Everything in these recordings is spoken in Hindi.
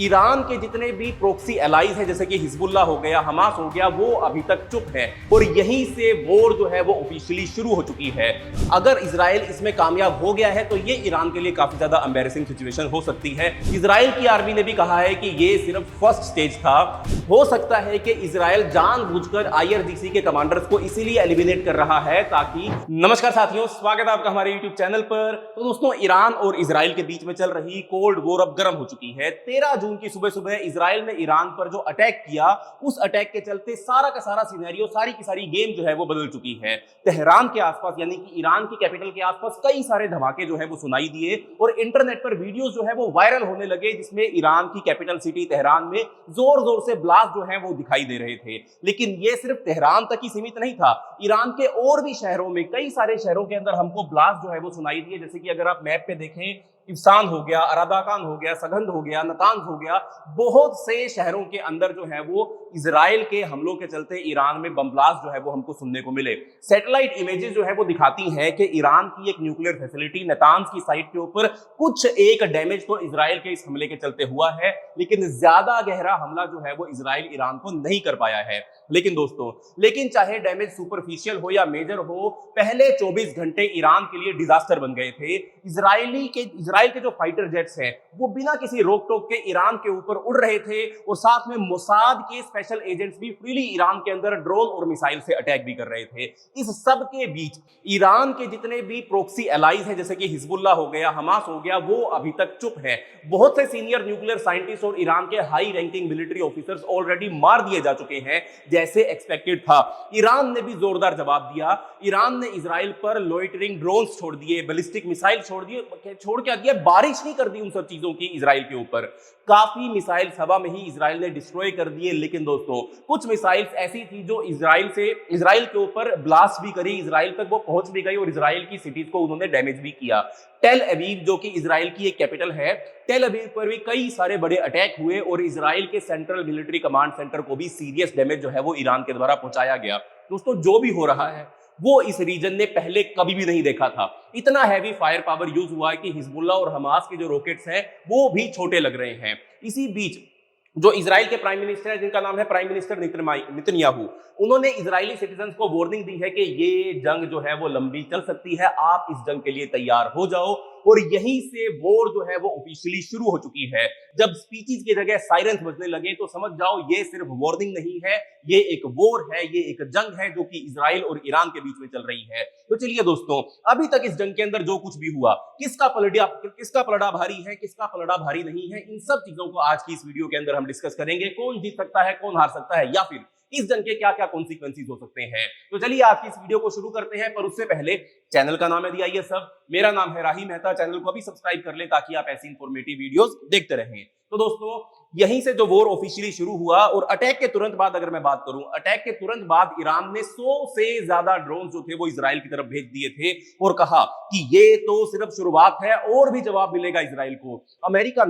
ईरान के जितने भी प्रोक्सी एलाइज हैं जैसे कि हिजबुल्लाह हो गया, हमास हो गया, वो अभी तक चुप है और यहीं से वॉर जो है वो ऑफिशियली शुरू हो चुकी है। अगर इजराइल इसमें कामयाब हो गया है तो ये ईरान के लिए काफी ज्यादा एम्बैरेसिंग सिचुएशन हो सकती है। इजराइल की आर्मी ने भी कहा है कि ये सिर्फ फर्स्ट स्टेज था। हो सकता है कि इजराइल जानबूझकर IRGC के कमांडर्स को इसीलिए एलिमिनेट कर रहा है ताकि। नमस्कार साथियों, स्वागत है आपका हमारे YouTube चैनल पर। तो दोस्तों, ईरान और इजराइल के बीच में चल रही कोल्ड वॉर अब गर्म हो चुकी है। 13 जून की सुबह सुबह इजराइल ने ईरान पर जो अटैक किया, उस अटैक के चलते सारा का सारा सिनेरियो, सारी की सारी गेम जो है वो बदल चुकी है। तेहरान के आसपास यानी कि ईरान की कैपिटल के आसपास कई सारे धमाके जो है वो सुनाई दिए और इंटरनेट पर वीडियोस जो है वो वायरल होने लगे जिसमें ईरान की कैपिटल सिटी तेहरान में जोर जोर से ब्लास्ट जो है वो दिखाई दे रहे थे। लेकिन ये सिर्फ तेहरान तक ही सीमित नहीं था। ईरान के और भी शहरों में, कई सारे शहरों के अंदर हमको ब्लास्ट जो है वो सुनाई दिए। जैसे कि अगर आप मैप पे देखें, इफ्सान हो गया, अरादाकान हो गया, सगंध हो गया, नतांज हो गया, बहुत से शहरों के अंदर जो है वो इजराइल के हमलों के चलते ईरान में बम ब्लास्ट जो है वो हमको सुनने को मिले। सैटेलाइट इमेजेस जो है वो दिखाती हैं कि ईरान की एक न्यूक्लियर फैसिलिटी नतांज की साइट के ऊपर कुछ एक डैमेज तो इजराइल के इस हमले के चलते हुआ है, लेकिन ज्यादा गहरा हमला जो है वो इजराइल ईरान को नहीं कर पाया है। लेकिन चाहे डैमेज सुपरफिशियल हो या मेजर हो, पहले 24 घंटे ईरान के लिए डिजास्टर बन गए थे। इजराइल के जो फाइटर जेट्स हैं वो बिना किसी रोक टोक के ईरान के ऊपर उड़ रहे थे और साथ में मोसाद के स्पेशल एजेंट्स भी फ्रीली ईरान के अंदर ड्रोन और मिसाइल से अटैक भी कर रहे थे। इस सब के बीच ईरान के जितने भी प्रोक्सी एलाइज हैं जैसे कि हिजबुल्लाह हो गया, हमास हो गया, वो अभी तक चुप है। बहुत से सीनियर न्यूक्लियर साइंटिस्ट और ईरान के high ranking military officers already मार दिए जा चुके हैं जैसे एक्सपेक्टेड था। ईरान ने भी जोरदार जवाब दिया। ईरान ने इजराइल पर लोइटरिंग ड्रोन्स छोड़ दिए, बैलिस्टिक मिसाइल छोड़ क्या दिया, बारिश नहीं कर दी उन सब चीजों की इजराइल के ऊपर। काफी मिसाइल हवा में ही इजराइल ने डिस्ट्रॉय कर दिए। लेकिन दोस्तों, कुछ मिसाइल्स ऐसी थी जो इजराइल के ऊपर ब्लास्ट भी करी, इजराइल तक वो पहुंच भी गई और इजराइल की सिटीज को उन्होंने डैमेज भी किया। टेल अवीव जो कि इजराइल की एक कैपिटल है, टेल अवीव पर भी कई सारे बड़े अटैक हुए और इजराइल के सेंट्रल मिलिट्री कमांड सेंटर को भी सीरियस डैमेज जो है वो ईरान के द्वारा पहुंचाया गया। दोस्तों, जो भी हो रहा है वो इस रीजन ने पहले कभी भी नहीं देखा था। इतना हैवी फायर पावर यूज हुआ है कि हिजबुल्लाह और हमास के जो रॉकेट्स हैं वो भी छोटे लग रहे हैं। इसी बीच जो इजराइल के प्राइम मिनिस्टर है, जिनका नाम है प्राइम मिनिस्टर नेतन्याहू, उन्होंने इजरायली सिटीजन्स को वार्निंग दी है कि ये जंग जो है वो लंबी चल सकती है, आप इस जंग के लिए तैयार हो जाओ। और यहीं से वॉर जो है वो ऑफिशियली शुरू हो चुकी है। जब स्पीचेस की जगह साइरेंस बजने लगे तो समझ जाओ ये सिर्फ वार्निंग नहीं है, ये एक वॉर है, ये एक जंग है जो कि इजराइल और ईरान के बीच में चल रही है। तो चलिए दोस्तों, अभी तक इस जंग के अंदर जो कुछ भी हुआ, किसका पलड़ा भारी है, किसका पलड़ा भारी नहीं है, इन सब चीजों को आज की इस वीडियो के अंदर हम डिस्कस करेंगे। कौन जीत सकता है, कौन हार सकता है, या फिर इस जंग के क्या क्या कॉन्सिक्वेंसेस हो सकते हैं। तो चलिए आज की इस वीडियो को शुरू करते हैं, पर उससे पहले चैनल का नाम है दी आइए सब, मेरा नाम है राही मेहता। चैनल को अभी सब्सक्राइब कर लें ताकि आप ऐसी इंफॉर्मेटिव वीडियोस देखते रहें। तो दोस्तों, यहीं से जो वॉर ऑफिशियली शुरू हुआ और अटैक के तुरंत बाद अगर मैं बात करूं, अटैक के तुरंत बाद ईरान ने 100 से ज्यादा ड्रोन जो थे वो इजराइल की तरफ भेज दिए थे और कहा कि ये तो सिर्फ शुरुआत है और भी जवाब मिलेगा इजराइल को। अमेरिका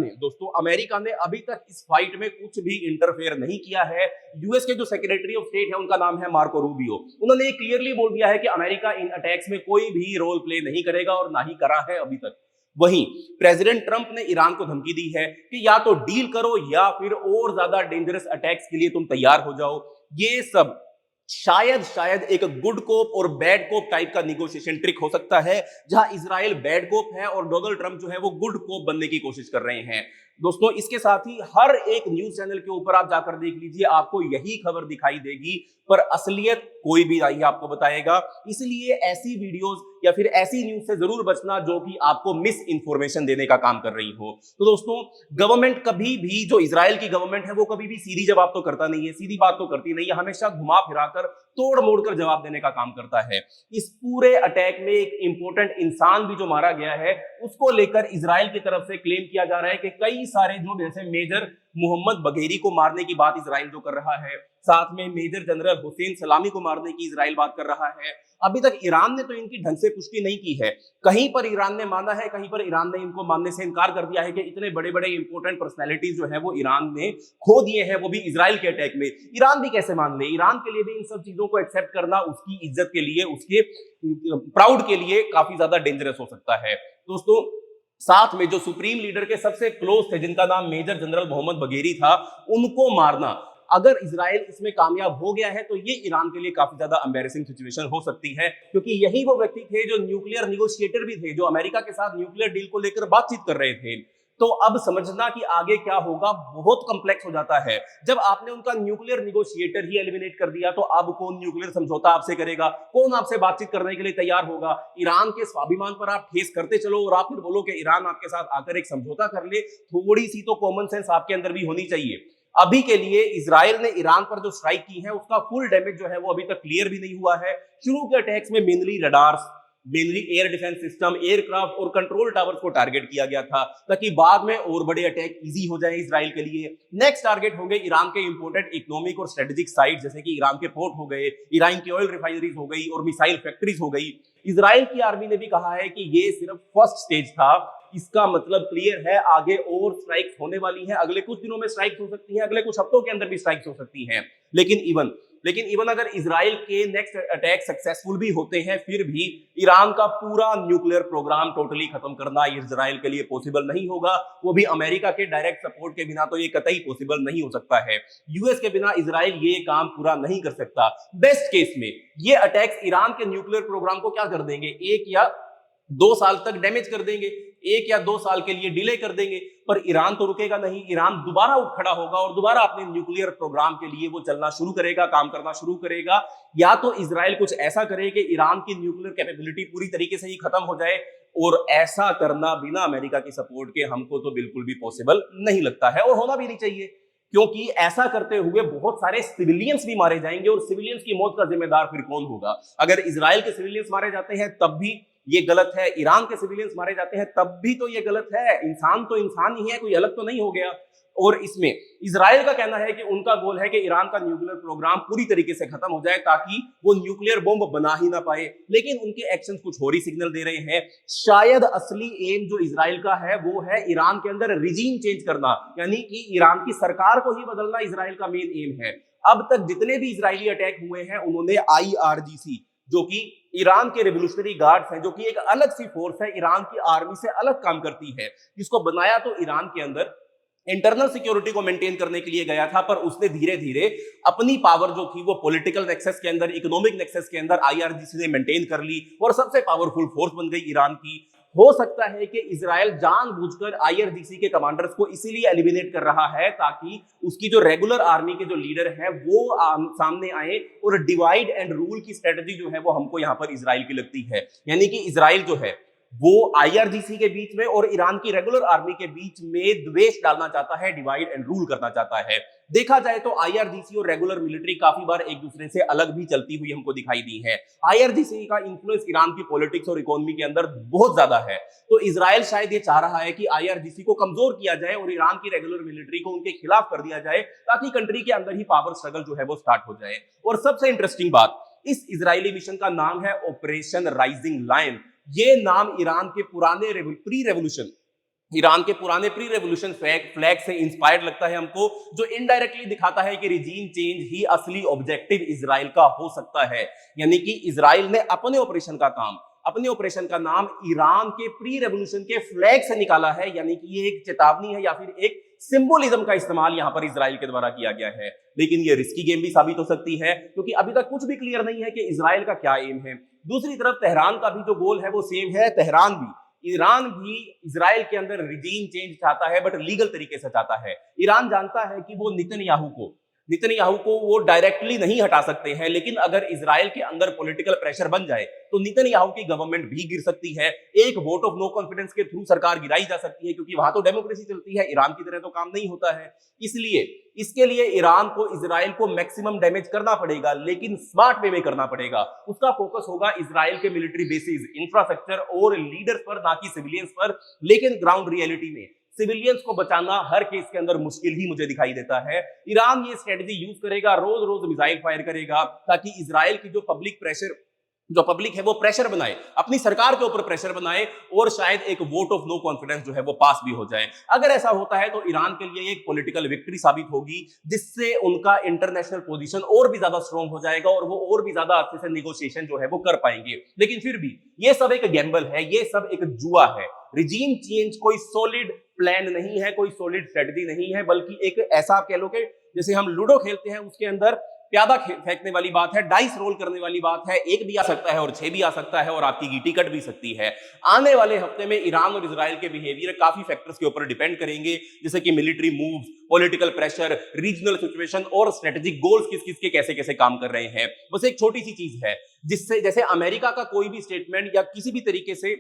ने अभी तक इस फाइट में कुछ भी इंटरफेयर नहीं किया है। यूएस के जो सेक्रेटरी ऑफ स्टेट है, उनका नाम है मार्को रूबियो, उन्होंने क्लियरली बोल दिया है कि अमेरिका इन अटैक्स में कोई भी रोल प्ले नहीं करेगा और ना ही करा है अभी तक। वहीं प्रेसिडेंट ट्रंप ने ईरान को धमकी दी है कि या तो डील करो या फिर और ज्यादा डेंजरस अटैक्स के लिए तुम तैयार हो जाओ। ये सब शायद एक गुड कोप और बैड कोप टाइप का निगोशिएशन ट्रिक हो सकता है, जहां इजराइल बैड कोप है और डोनाल्ड ट्रंप जो है वो गुड कोप बनने की कोशिश कर रहे हैं। दोस्तों, इसके साथ ही हर एक न्यूज चैनल के ऊपर आप जाकर देख लीजिए, आपको यही खबर दिखाई देगी, पर असलियत कोई भी नहीं आपको बताएगा। इसलिए ऐसी वीडियोस या फिर ऐसी न्यूज से जरूर बचना जो कि आपको मिस इंफॉर्मेशन देने का काम कर रही हो। तो दोस्तों, गवर्नमेंट कभी भी, जो इजराइल की गवर्नमेंट है, वो कभी भी सीधी जवाब तो करता नहीं है, सीधी बात तो करती नहीं है, हमेशा घुमा फिराकर तोड़ मोड़ कर जवाब देने का काम करता है। इस पूरे अटैक में एक इंपॉर्टेंट इंसान भी जो मारा गया है, उसको लेकर इजराइल की तरफ से क्लेम किया जा रहा है कि कई सारे जो जैसे मेजर मोहम्मद बघेरी को मारने की बात इजराइल जो कर रहा है, साथ में मेजर जनरल हुसैन सलामी को मारने की इजराइल बात कर रहा है। अभी तक ईरान ने तो इनकी ढंग से पुष्टि नहीं की है। कहीं पर ईरान ने माना है, कहीं पर ईरान ने इनको मानने से इनकार कर दिया है कि इतने बड़े बड़े इंपॉर्टेंट पर्सनैलिटीज जो है वो ईरान ने खो दिए हैं, वो भी इजराइल के अटैक में। ईरान भी कैसे मान ले? ईरान के लिए भी इन सब चीजों को एक्सेप्ट करना उसकी इज्जत के लिए, उसके प्राउड के लिए काफी ज्यादा डेंजरस हो सकता है। दोस्तों, साथ में जो सुप्रीम लीडर के सबसे क्लोज थे, जिनका नाम मेजर जनरल मोहम्मद बगेरी था, उनको मारना। अगर इजराइल इसमें कामयाब हो गया है तो ये ईरान के लिए काफी ज्यादा एम्बैरेसिंग सिचुएशन हो सकती है, क्योंकि यही वो व्यक्ति थे जो न्यूक्लियर निगोशिएटर भी थे, जो अमेरिका के साथ न्यूक्लियर डील को लेकर बातचीत कर रहे थे। तो अब समझना कि आगे क्या होगा बहुत कॉम्प्लेक्स हो जाता है। जब आपने उनका न्यूक्लियर निगोशिएटर ही एलिमिनेट कर दिया तो अब कौन न्यूक्लियर समझौता आपसे करेगा, कौन आपसे बातचीत करने के लिए तैयार होगा? ईरान के स्वाभिमान पर आप ठेस करते चलो और आप फिर बोलो कि ईरान आपके साथ आकर एक समझौता कर ले। थोड़ी सी तो कॉमन सेंस आपके अंदर भी होनी चाहिए। अभी के लिए इजराइल ने ईरान पर जो स्ट्राइक की है उसका फुल डैमेज जो है वो अभी तक क्लियर भी नहीं हुआ है। शुरू के अटैक्स में mainly radars, mainly air defence system, aircraft और कंट्रोल टावर्स को टारगेट किया गया था, ताकि बाद में और बड़े अटैक इजी हो जाए इजराइल के लिए। नेक्स्ट टारगेट हो गए ईरान के इंपोर्टेड इकोनॉमिक और स्ट्रेटेजिक साइट, जैसे कि ईरान के पोर्ट हो गए, ईरान की ऑयल रिफाइनरीज हो गई और मिसाइल फैक्ट्रीज हो गई। इजराइल की आर्मी ने भी कहा है कि ये सिर्फ फर्स्ट स्टेज था, इसका मतलब क्लियर है आगे और स्ट्राइक्स होने वाली हैं। अगले कुछ दिनों में स्ट्राइक्स हो सकती हैं, अगले कुछ हफ्तों के अंदर भी स्ट्राइक्स हो सकती हैं। लेकिन इवन अगर इजराइल के नेक्स्ट अटैक सक्सेसफुल भी होते हैं, फिर भी ईरान का पूरा न्यूक्लियर प्रोग्राम टोटली खत्म करना इजराइल के लिए पॉसिबल नहीं होगा। वो भी अमेरिका के डायरेक्ट सपोर्ट के बिना तो ये कतई पॉसिबल नहीं हो सकता है। यूएस के बिना इजराइल ये काम पूरा नहीं कर सकता। बेस्ट केस में ये अटैक्स ईरान के न्यूक्लियर प्रोग्राम को क्या कर देंगे, 1 या 2 साल तक डैमेज कर देंगे, 1 या 2 साल के लिए डिले कर देंगे। पर ईरान तो रुकेगा नहीं, ईरान दोबारा उठ खड़ा होगा और दोबारा अपने न्यूक्लियर प्रोग्राम के लिए वो चलना शुरू करेगा, काम करना शुरू करेगा। या तो इजराइल कुछ ऐसा करे कि ईरान की न्यूक्लियर कैपेबिलिटी पूरी तरीके से ही खत्म हो जाए, और ऐसा करना बिना अमेरिका की सपोर्ट के हमको तो बिल्कुल भी पॉसिबल नहीं लगता है और होना भी नहीं चाहिए, क्योंकि ऐसा करते हुए बहुत सारे सिविलियंस भी मारे जाएंगे और सिविलियंस की मौत का जिम्मेदार फिर कौन होगा? अगर इजराइल के सिविलियंस मारे जाते हैं तब भी ये गलत है, ईरान के सिविलियंस मारे जाते हैं तब भी तो ये गलत है। इंसान तो इंसान ही है, कोई अलग तो नहीं हो गया। और इसमें इजराइल का कहना है कि उनका गोल है कि ईरान का न्यूक्लियर प्रोग्राम पूरी तरीके से खत्म हो जाए, ताकि वो न्यूक्लियर बॉम्ब बना ही ना पाए। लेकिन उनके एक्शंस कुछ और ही सिग्नल दे रहे हैं। शायद असली एम जो इजराइल का है वो है ईरान के अंदर रिजीम चेंज करना, यानी कि ईरान की सरकार को ही बदलना इजराइल का मेन एम है। अब तक जितने भी इजरायली अटैक हुए हैं उन्होंने IRGC, जो कि ईरान के रेवोल्यूशनरी गार्ड्स हैं, जो कि एक अलग सी फोर्स है, ईरान की आर्मी से अलग काम करती है, जिसको बनाया तो ईरान के अंदर इंटरनल सिक्योरिटी को मेंटेन करने के लिए गया था, पर उसने धीरे धीरे अपनी पावर जो थी वो पॉलिटिकल नेक्सस के अंदर, इकोनॉमिक नेक्सस के अंदर IRGC ने मेंटेन कर ली और सबसे पावरफुल फोर्स बन गई ईरान की। हो सकता है कि इजराइल जानबूझकर IRGC के कमांडर्स को इसीलिए एलिमिनेट कर रहा है ताकि उसकी जो रेगुलर आर्मी के जो लीडर है वो सामने आए, और डिवाइड एंड रूल की स्ट्रेटजी जो है वो हमको यहाँ पर इजराइल की लगती है। यानी कि इजराइल जो है वो IRGC के बीच में और ईरान की रेगुलर आर्मी के बीच में द्वेष डालना चाहता है, डिवाइड एंड रूल करना चाहता है। देखा जाए तो IRGC और रेगुलर मिलिट्री काफी बार एक दूसरे से अलग भी चलती हुई हमको दिखाई दी है। IRGC का इंफ्लुएंस ईरान की पॉलिटिक्स और इकोनॉमी के अंदर बहुत ज्यादा है, तो इजराइल शायद ये चाह रहा है कि IRGC को कमजोर किया जाए और ईरान की रेगुलर मिलिट्री को उनके खिलाफ कर दिया जाए, ताकि कंट्री के अंदर ही पावर स्ट्रगल जो है वो स्टार्ट हो जाए। और सबसे इंटरेस्टिंग बात, इस इजरायली मिशन का नाम है ऑपरेशन राइजिंग लायन। ये नाम ईरान के पुराने प्री रेवोल्यूशन फ्लैग से इंस्पायर्ड लगता है हमको, जो इनडायरेक्टली दिखाता है कि रिजीम चेंज ही असली ऑब्जेक्टिव इजराइल का हो सकता है। यानी कि इजराइल ने अपने ऑपरेशन का नाम ईरान के प्री रेवोल्यूशन के फ्लैग से निकाला है, यानी कि ये एक चेतावनी है या फिर एक सिंबोलिज्म का इस्तेमाल यहां पर इजराइल के द्वारा किया गया है। लेकिन ये रिस्की गेम भी साबित हो सकती है, क्योंकि अभी तक कुछ भी क्लियर नहीं है कि इजराइल का क्या एम है। दूसरी तरफ तेहरान का भी जो गोल है वो सेम है। ईरान भी इजराइल के अंदर रिजीम चेंज चाहता है, बट लीगल तरीके से चाहता है। ईरान जानता है कि वो नेतन्याहू को वो डायरेक्टली नहीं हटा सकते हैं, लेकिन अगर इजराइल के अंदर पॉलिटिकल प्रेशर बन जाए तो नेतन्याहू की गवर्नमेंट भी गिर सकती है। एक वोट ऑफ नो कॉन्फिडेंस के थ्रू सरकार गिराई जा सकती है, क्योंकि वहां तो डेमोक्रेसी चलती है, ईरान की तरह तो काम नहीं होता है। इसलिए इसके लिए ईरान को इजराइल को मैक्सिमम डैमेज करना पड़ेगा, लेकिन स्मार्ट वे में करना पड़ेगा। उसका फोकस होगा इजराइल के मिलिट्री बेसिस, इंफ्रास्ट्रक्चर और लीडर्स पर, ना कि सिविलियंस पर। लेकिन ग्राउंड रियलिटी में सिविलियंस को बचाना हर केस के अंदर मुश्किल ही मुझे दिखाई देता है। ईरान ये स्ट्रेटजी यूज करेगा, रोज रोज मिसाइल फायर करेगा, ताकि इजराइल की जो पब्लिक प्रेशर जो पब्लिक है वो प्रेशर बनाए, अपनी सरकार के ऊपर प्रेशर बनाए और शायद एक वोट ऑफ नो कॉन्फिडेंस जो है वो पास भी हो जाए। अगर ऐसा होता है तो ईरान के लिए एक पॉलिटिकल विक्ट्री साबित होगी, जिससे उनका इंटरनेशनल पोजीशन और भी ज्यादा स्ट्रांग हो जाएगा और वो और भी ज्यादा अच्छे से निगोशिएशन जो है वो कर पाएंगे। लेकिन फिर भी ये सब एक गैम्बल है, ये सब एक जुआ है। रिजीम चेंज कोई सॉलिड प्लान नहीं है, कोई सॉलिड स्ट्रेटजी नहीं है, बल्कि एक ऐसा आप कह लो कि जैसे हम लूडो खेलते हैं उसके अंदर प्यादा फेंकने वाली बात है, डाइस रोल करने वाली बात है। एक भी आ सकता है और 6 भी आ सकता है और आपकी गीटी कट भी सकती है। आने वाले हफ्ते में ईरान और इजराइल के बिहेवियर काफी फैक्टर्स के ऊपर डिपेंड करेंगे, जैसे कि military moves, political pressure, regional situation और स्ट्रेटेजिक गोल्स किस किस के कैसे कैसे काम कर रहे हैं। बस एक छोटी सी चीज है जिससे, जैसे अमेरिका का कोई भी स्टेटमेंट या किसी भी तरीके से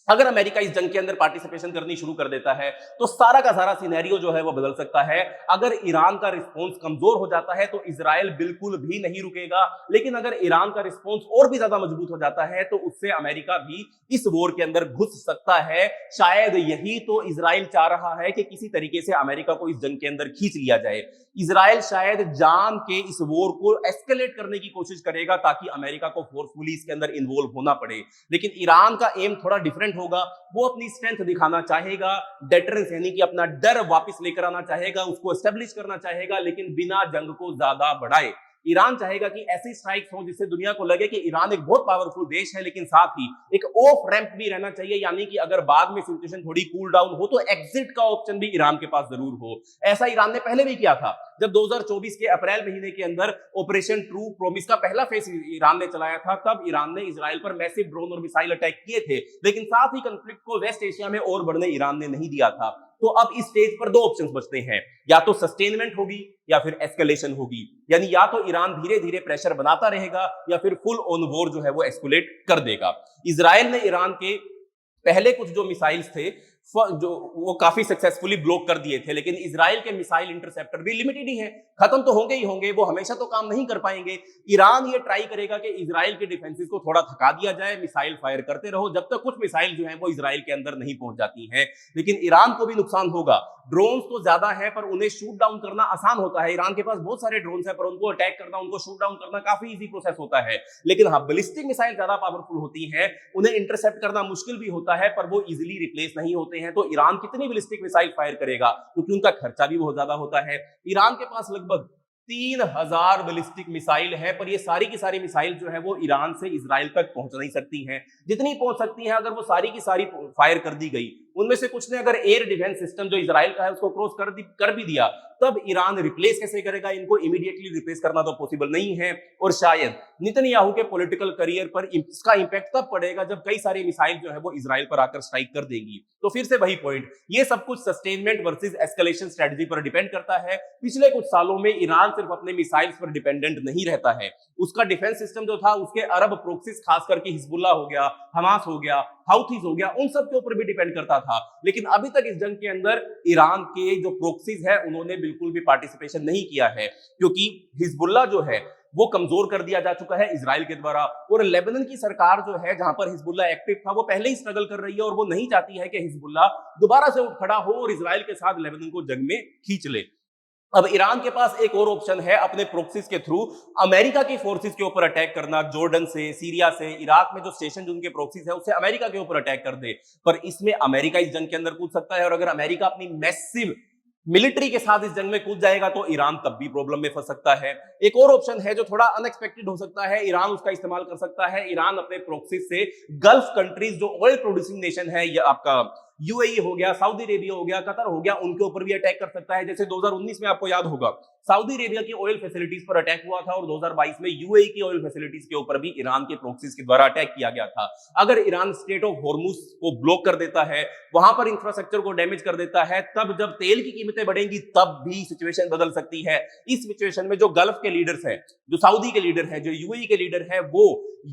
अगर अमेरिका इस जंग के अंदर पार्टिसिपेशन करनी शुरू कर देता है तो सारा का सारा सिनेरियो जो है वो बदल सकता है। अगर ईरान का रिस्पॉन्स कमजोर हो जाता है तो इजराइल बिल्कुल भी नहीं रुकेगा, लेकिन अगर ईरान का रिस्पॉन्स और भी ज्यादा मजबूत हो जाता है तो उससे अमेरिका भी इस वॉर के अंदर घुस सकता है। शायद यही तो इजराइल चाह रहा है कि किसी तरीके से अमेरिका को इस जंग के अंदर खींच लिया जाए। इजराइल शायद जान के इस वॉर को एस्केलेट करने की कोशिश करेगा ताकि अमेरिका को फोर्सफुली इसके अंदर इन्वॉल्व होना पड़े, लेकिन ईरान का एम थोड़ा डिफरेंट होगा। वो अपनी स्ट्रेंथ दिखाना चाहेगा, डेटरेंस यानी कि अपना डर वापस लेकर आना चाहेगा, उसको एस्टेब्लिश करना चाहेगा, लेकिन बिना जंग को ज्यादा बढ़ाए। ईरान चाहेगा कि ऐसी स्ट्राइक्स हो जिससे दुनिया को लगे कि ईरान एक बहुत पावरफुल देश है, लेकिन साथ ही एक ऑफ रैंप भी रहना चाहिए, यानी कि अगर बाद में सिचुएशन थोड़ी कूल डाउन हो तो एग्जिट का ऑप्शन भी ईरान के पास जरूर हो। ऐसा ईरान ने पहले भी किया था, जब 2024 के अप्रैल महीने के अंदर ऑपरेशन ट्रू प्रॉमिस का पहला फेज ईरान ने चलाया था। तब ईरान ने इजराइल पर मैसिव ड्रोन और मिसाइल अटैक किए थे, लेकिन साथ ही कंफ्लिक्ट को वेस्ट एशिया में और बढ़ने ईरान ने नहीं दिया था। तो अब इस स्टेज पर दो ऑप्शंस बचते हैं, या तो सस्टेनमेंट होगी या फिर एस्केलेशन होगी, यानी या तो ईरान धीरे धीरे प्रेशर बनाता रहेगा या फिर फुल ऑन वॉर जो है वो एस्केलेट कर देगा। इजराइल ने ईरान के पहले कुछ जो मिसाइल्स थे जो वो काफी सक्सेसफुली ब्लॉक कर दिए थे, लेकिन इजराइल के मिसाइल इंटरसेप्टर भी लिमिटेड ही हैं, खत्म तो होंगे ही होंगे, वो हमेशा तो काम नहीं कर पाएंगे। ईरान ये ट्राई करेगा कि इजराइल के डिफेंसेस को थोड़ा थका दिया जाए, मिसाइल फायर करते रहो जब तक कुछ मिसाइल जो है वो इजराइल के अंदर नहीं पहुंच जाती हैं। लेकिन ईरान को भी नुकसान होगा। ड्रोन्स तो ज्यादा है पर उन्हें शूट डाउन करना आसान होता है, ईरान के पास बहुत सारे ड्रोन्स है पर उनको अटैक करना, उनको शूट डाउन करना काफी इजी प्रोसेस होता है। लेकिन हाँ, बैलिस्टिक मिसाइल ज्यादा पावरफुल होती है, उन्हें इंटरसेप्ट करना मुश्किल भी होता है पर वो इजीली रिप्लेस नहीं होते हैं। तो ईरान कितनी बैलिस्टिक मिसाइल फायर करेगा, क्योंकि उनका खर्चा भी बहुत ज्यादा होता है। ईरान के पास लगभग 3000 बैलिस्टिक मिसाइल है, पर ये सारी की सारी मिसाइल जो है वो ईरान से इजराइल तक पहुंच नहीं सकती हैं। जितनी पहुंच सकती हैं, अगर वो सारी की सारी फायर कर दी गई, उनमें से कुछ ने अगर एयर डिफेंस सिस्टम जो इजराइल का है उसको क्रॉस कर भी दिया, तब ईरान रिप्लेस कैसे करेगा? इनको इमीडिएटली रिप्लेस करना तो पॉसिबल नहीं है। और शायद नेतन्याहू के पॉलिटिकल करियर पर इसका इंपैक्ट तब पड़ेगा जब कई सारी मिसाइल जो है वो इजराइल पर आकर स्ट्राइक कर देंगी। तो फिर से वही पॉइंट, ये सब कुछ सस्टेनमेंट वर्सेस एस्केलेशन स्ट्रेटजी पर डिपेंड करता है। पिछले कुछ सालों में ईरान सिर्फ अपने मिसाइल्स पर डिपेंडेंट नहीं रहता है, उसका डिफेंस सिस्टम जो था उसके अरब प्रोक्सीज, खास करके हिजबुल्लाह हो गया, हमास हो गया, हाउथीज हो गया, उन सब के ऊपर भी डिपेंड करता था। लेकिन अभी तक इस जंग के अंदर ईरान के जो प्रोक्सीज है उन्होंने बिल्कुल भी पार्टिसिपेशन नहीं किया है, क्योंकि हिजबुल्लाह जो है वो कमजोर कर दिया जा चुका है इजराइल के द्वारा। और लेबनान की सरकार जो है, जहां पर हिजबुल्लाह एक्टिव था, वो पहले ही स्ट्रगल कर रही है और वो नहीं चाहती है कि हिजबुल्लाह दोबारा से उठ खड़ा हो और इजराइल के साथ लेबनान को जंग में खींच ले। अब ईरान के पास एक और ऑप्शन है, अपने प्रोक्सीज के थ्रू अमेरिका की फोर्सेस के ऊपर अटैक करना, जॉर्डन से, सीरिया से, इराक में जो स्टेशन जो उनके प्रोक्सीज है उससे अमेरिका के ऊपर अटैक कर दे। पर इसमें अमेरिका इस जंग के अंदर कूद सकता है, और अगर अमेरिका अपनी मैसिव मिलिट्री के साथ इस जंग में कूद जाएगा तो ईरान तब भी प्रॉब्लम में फंस सकता है। एक और ऑप्शन है जो थोड़ा अनएक्सपेक्टेड हो सकता है, ईरान उसका इस्तेमाल कर सकता है। ईरान अपने प्रोक्सीज से गल्फ कंट्रीज जो ऑयल प्रोड्यूसिंग नेशन है, या आपका यूएई हो गया, सऊदी अरेबिया हो गया, कतर हो गया, उनके ऊपर भी अटैक कर सकता है। जैसे 2019 में आपको याद होगा सऊदी अरेबिया की ऑयल फैसिलिटीज पर अटैक हुआ था, और 2022 में यूएई की ऑयल फैसिलिटीज के ऊपर भी ईरान के प्रोक्सीज के द्वारा अटैक किया गया था। अगर ईरान स्ट्रेट ऑफ हॉर्मुज को ब्लॉक कर देता है, वहां पर इंफ्रास्ट्रक्चर को डैमेज कर देता है, तब जब तेल की कीमतें बढ़ेंगी तब भी सिचुएशन बदल सकती है। इस सिचुएशन में जो गल्फ के लीडर्स हैं, जो सऊदी के लीडर हैं, जो यूएई के लीडर हैं, वो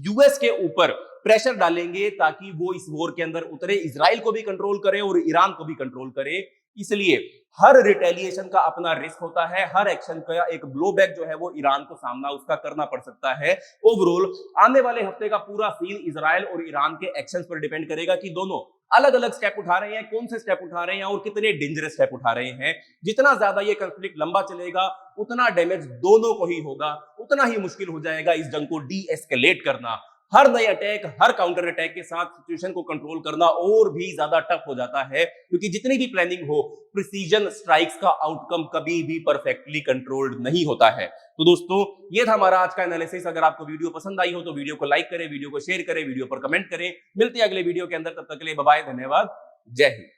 यूएस के ऊपर प्रेशर डालेंगे ताकि वो इस वॉर के अंदर उतरे, इजराइल को भी कंट्रोल करे और ईरान को भी कंट्रोल करे। इसलिए हर रिटेलिएशन का अपना रिस्क होता है, हर एक्शन का एक ब्लोबैक जो है वो ईरान को सामना उसका करना पड़ सकता है। ओवरऑल आने वाले हफ्ते का पूरा सीन इजराइल और ईरान के एक्शंस पर डिपेंड करेगा कि दोनों अलग अलग स्टेप उठा रहे हैं, कौन से स्टेप उठा रहे हैं और कितने डेंजरस स्टेप उठा रहे हैं। जितना ज्यादा ये कंफ्लिक्ट लंबा चलेगा उतना डैमेज दोनों को ही होगा, उतना ही मुश्किल हो जाएगा इस जंग को डी एस्केलेट करना। हर नए अटैक, हर काउंटर अटैक के साथ सिचुएशन को कंट्रोल करना और भी ज्यादा टफ हो जाता है, क्योंकि जितनी भी प्लानिंग हो, प्रिसीजन स्ट्राइक्स का आउटकम कभी भी परफेक्टली कंट्रोल्ड नहीं होता है। तो दोस्तों, ये था हमारा आज का एनालिसिस। अगर आपको वीडियो पसंद आई हो तो वीडियो को लाइक करें, वीडियो को शेयर करें, वीडियो पर कमेंट करें। मिलते हैं अगले वीडियो के अंदर, तब तक के लिए बाय बाय, धन्यवाद, जय हिंद।